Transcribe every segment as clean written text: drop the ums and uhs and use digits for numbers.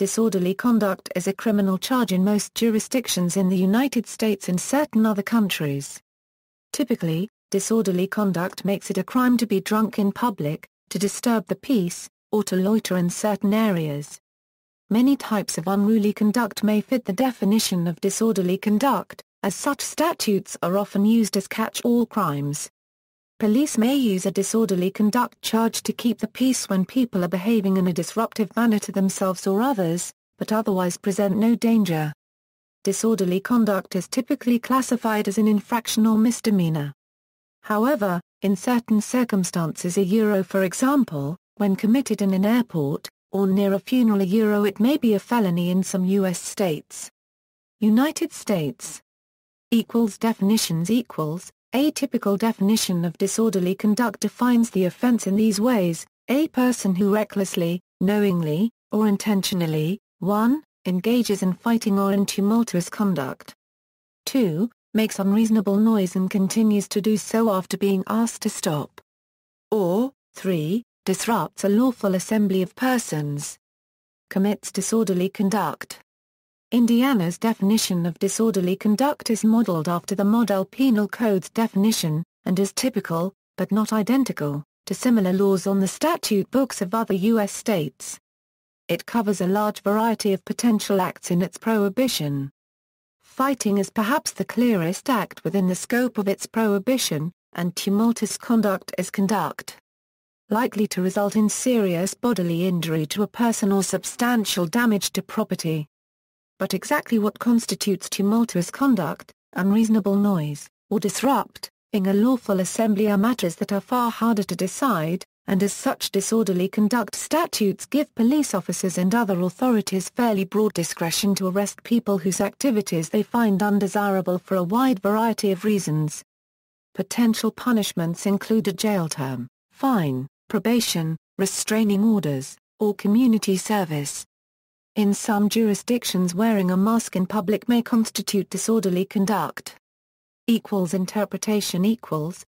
Disorderly conduct is a criminal charge in most jurisdictions in the United States and certain other countries. Typically, disorderly conduct makes it a crime to be drunk in public, to disturb the peace, or to loiter in certain areas. Many types of unruly conduct may fit the definition of disorderly conduct, as such statutes are often used as catch-all crimes. Police may use a disorderly conduct charge to keep the peace when people are behaving in a disruptive manner to themselves or others, but otherwise present no danger. Disorderly conduct is typically classified as an infraction or misdemeanor. However, in certain circumstances for example, when committed in an airport, or near a funeral it may be a felony in some U.S. states. United States. Definitions A typical definition of disorderly conduct defines the offense in these ways: a person who recklessly, knowingly, or intentionally, 1. engages in fighting or in tumultuous conduct. 2. makes unreasonable noise and continues to do so after being asked to stop. Or, 3. disrupts a lawful assembly of persons. Commits disorderly conduct. Indiana's definition of disorderly conduct is modeled after the Model Penal Code's definition, and is typical, but not identical, to similar laws on the statute books of other U.S. states. It covers a large variety of potential acts in its prohibition. Fighting is perhaps the clearest act within the scope of its prohibition, and tumultuous conduct is conduct likely to result in serious bodily injury to a person or substantial damage to property. But exactly what constitutes tumultuous conduct, unreasonable noise, or disrupting a lawful assembly are matters that are far harder to decide, and as such disorderly conduct statutes give police officers and other authorities fairly broad discretion to arrest people whose activities they find undesirable for a wide variety of reasons. Potential punishments include a jail term, fine, probation, restraining orders, or community service. In some jurisdictions, wearing a mask in public may constitute disorderly conduct. Interpretation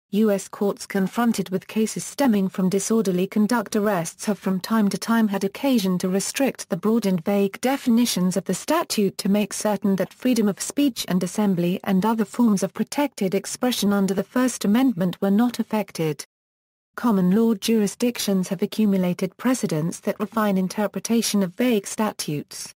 U.S. courts confronted with cases stemming from disorderly conduct arrests have from time to time had occasion to restrict the broad and vague definitions of the statute to make certain that freedom of speech and assembly and other forms of protected expression under the First Amendment were not affected. Common law jurisdictions have accumulated precedents that refine interpretation of vague statutes.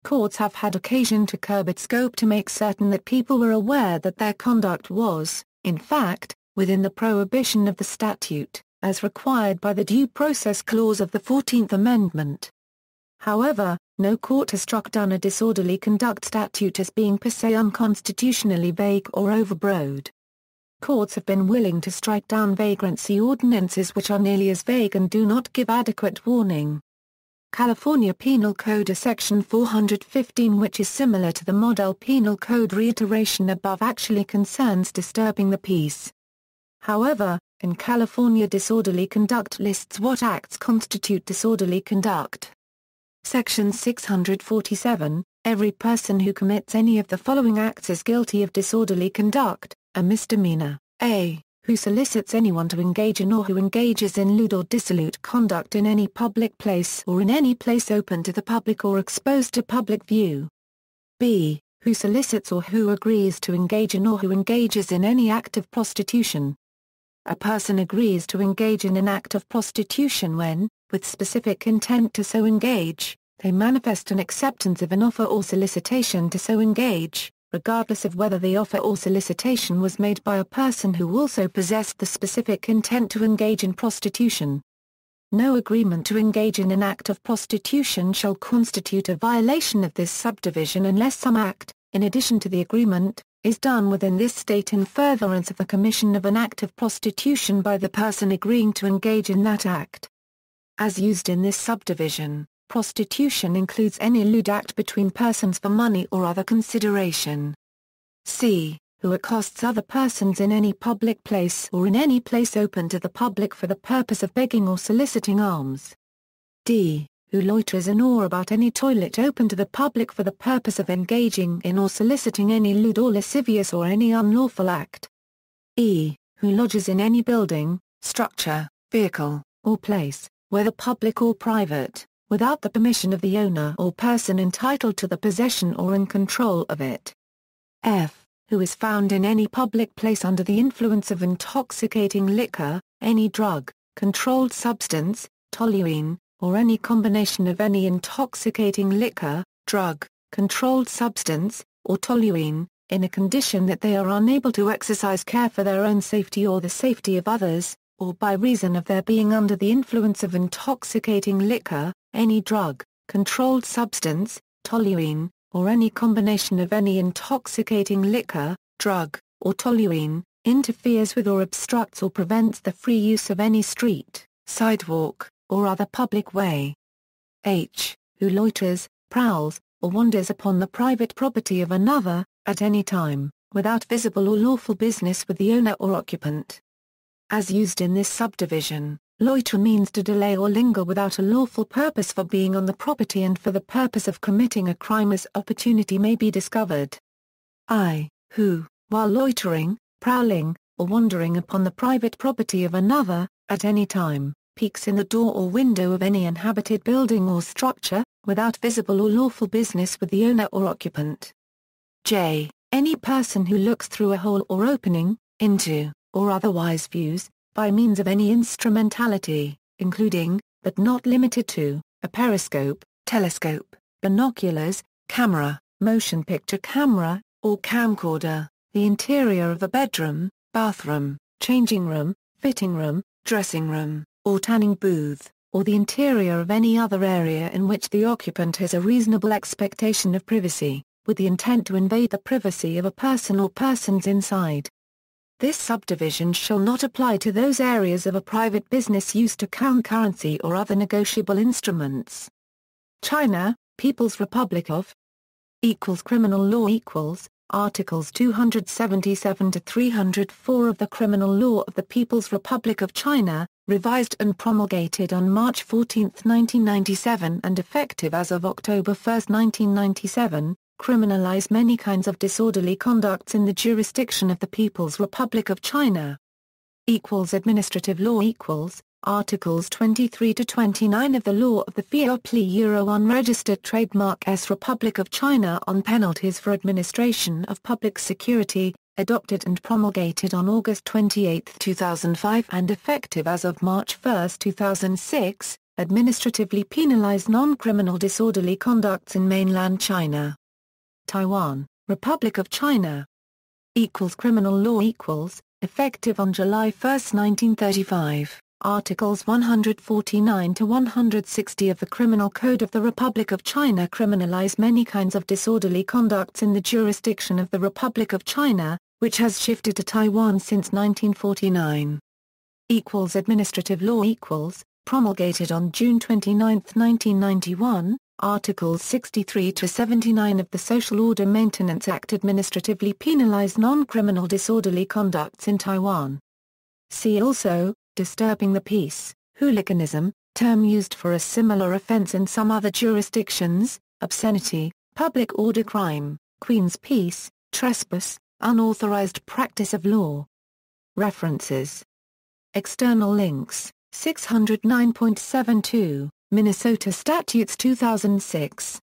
Courts have had occasion to curb its scope to make certain that people were aware that their conduct was, in fact, within the prohibition of the statute, as required by the Due Process Clause of the 14th Amendment. However, no court has struck down a disorderly conduct statute as being per se unconstitutionally vague or overbroad. Courts have been willing to strike down vagrancy ordinances which are nearly as vague and do not give adequate warning. California Penal Code Section 415, which is similar to the Model Penal Code reiteration above, actually concerns disturbing the peace. However, in California, disorderly conduct lists what acts constitute disorderly conduct. Section 647, every person who commits any of the following acts is guilty of disorderly conduct: a misdemeanor, a. who solicits anyone to engage in or who engages in lewd or dissolute conduct in any public place or in any place open to the public or exposed to public view. b. who solicits or who agrees to engage in or who engages in any act of prostitution. A person agrees to engage in an act of prostitution when, with specific intent to so engage, they manifest an acceptance of an offer or solicitation to so engage, regardless of whether the offer or solicitation was made by a person who also possessed the specific intent to engage in prostitution. No agreement to engage in an act of prostitution shall constitute a violation of this subdivision unless some act, in addition to the agreement, is done within this state in furtherance of the commission of an act of prostitution by the person agreeing to engage in that act. As used in this subdivision, prostitution includes any lewd act between persons for money or other consideration. c. who accosts other persons in any public place or in any place open to the public for the purpose of begging or soliciting alms. d. who loiters in or about any toilet open to the public for the purpose of engaging in or soliciting any lewd or lascivious or any unlawful act. e. who lodges in any building, structure, vehicle, or place, whether public or private, without the permission of the owner or person entitled to the possession or in control of it. F. Who is found in any public place under the influence of intoxicating liquor, any drug, controlled substance, toluene, or any combination of any intoxicating liquor, drug, controlled substance, or toluene, in a condition that they are unable to exercise care for their own safety or the safety of others, or by reason of their being under the influence of intoxicating liquor, any drug, controlled substance, toluene, or any combination of any intoxicating liquor, drug, or toluene, interferes with or obstructs or prevents the free use of any street, sidewalk, or other public way. H. Who loiters, prowls, or wanders upon the private property of another, at any time, without visible or lawful business with the owner or occupant. As used in this subdivision, loiter means to delay or linger without a lawful purpose for being on the property and for the purpose of committing a crime as opportunity may be discovered. I. Who, while loitering, prowling, or wandering upon the private property of another, at any time, peeks in the door or window of any inhabited building or structure, without visible or lawful business with the owner or occupant. J. Any person who looks through a hole or opening, into, or otherwise views, by means of any instrumentality, including, but not limited to, a periscope, telescope, binoculars, camera, motion picture camera, or camcorder, the interior of a bedroom, bathroom, changing room, fitting room, dressing room, or tanning booth, or the interior of any other area in which the occupant has a reasonable expectation of privacy, with the intent to invade the privacy of a person or persons inside. This subdivision shall not apply to those areas of a private business used to count currency or other negotiable instruments. China, People's Republic of Criminal Law Articles 277 to 304 of the Criminal Law of the People's Republic of China, revised and promulgated on March 14, 1997 and effective as of October 1, 1997, criminalize many kinds of disorderly conducts in the jurisdiction of the People's Republic of China. Administrative law Articles 23 to 29 of the Law of the FIOPLI Unregistered Trademark S Republic of China on penalties for administration of public security, adopted and promulgated on August 28, 2005 and effective as of March 1, 2006, administratively penalize non-criminal disorderly conducts in mainland China. Taiwan, Republic of China. Criminal law effective on July 1, 1935, Articles 149 to 160 of the Criminal Code of the Republic of China criminalize many kinds of disorderly conducts in the jurisdiction of the Republic of China, which has shifted to Taiwan since 1949. Administrative law promulgated on June 29, 1991, Articles 63 to 79 of the Social Order Maintenance Act administratively penalize non-criminal disorderly conducts in Taiwan. See also, disturbing the peace, hooliganism, term used for a similar offense in some other jurisdictions, obscenity, public order crime, Queen's peace, trespass, unauthorized practice of law. References. External links, 609.72, Minnesota Statutes 2006.